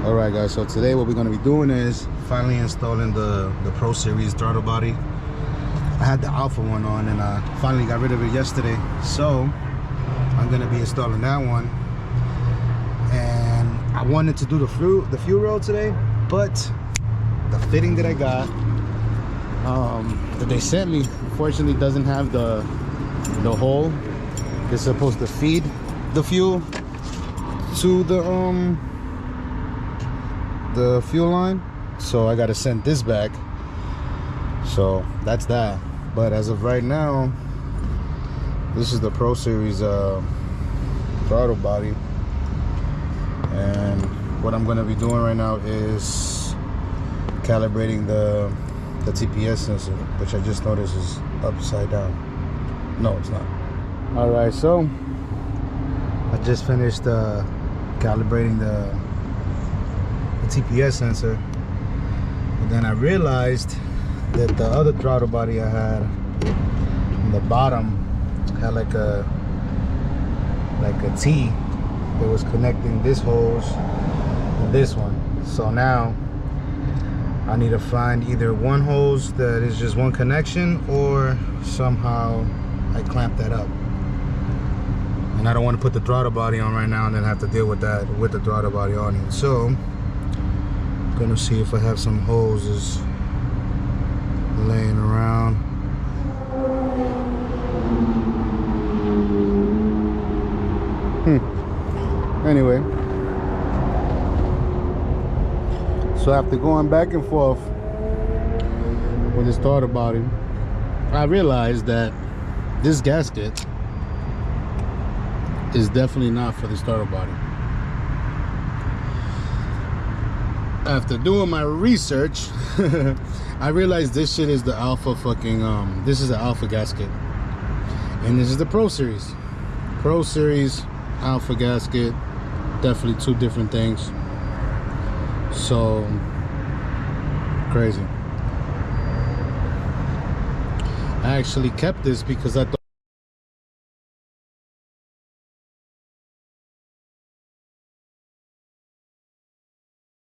All right, guys, so today what we're going to be doing is finally installing the Pro Series throttle body. I had the Alpha one on and I finally got rid of it yesterday, so I'm going to be installing that one. And I wanted to do the fuel rail today, but the fitting that I got that they sent me unfortunately doesn't have the hole. It's supposed to feed the fuel to the fuel line, so I gotta send this back. So that's that. But as of right now, this is the Pro Series throttle body, and what I'm gonna be doing right now is calibrating the TPS sensor, which I just noticed is upside down. No, it's not. All right, so I just finished calibrating the TPS sensor, and then I realized that the other throttle body I had on the bottom had like a T that was connecting this hose and this one. So now I need to find either one hose that is just one connection, or somehow I clamp that up. And I don't want to put the throttle body on right now and then have to deal with that with the throttle body on it. So I'm gonna see if I have some hoses laying around. Anyway, so after going back and forth with this throttle body, I realized that this gasket is definitely not for the throttle body. After doing my research, I realized this shit is the Alpha fucking this is the Alpha gasket, and this is the Pro Series. Pro Series Alpha gasket, definitely two different things. So crazy. I actually kept this because I thought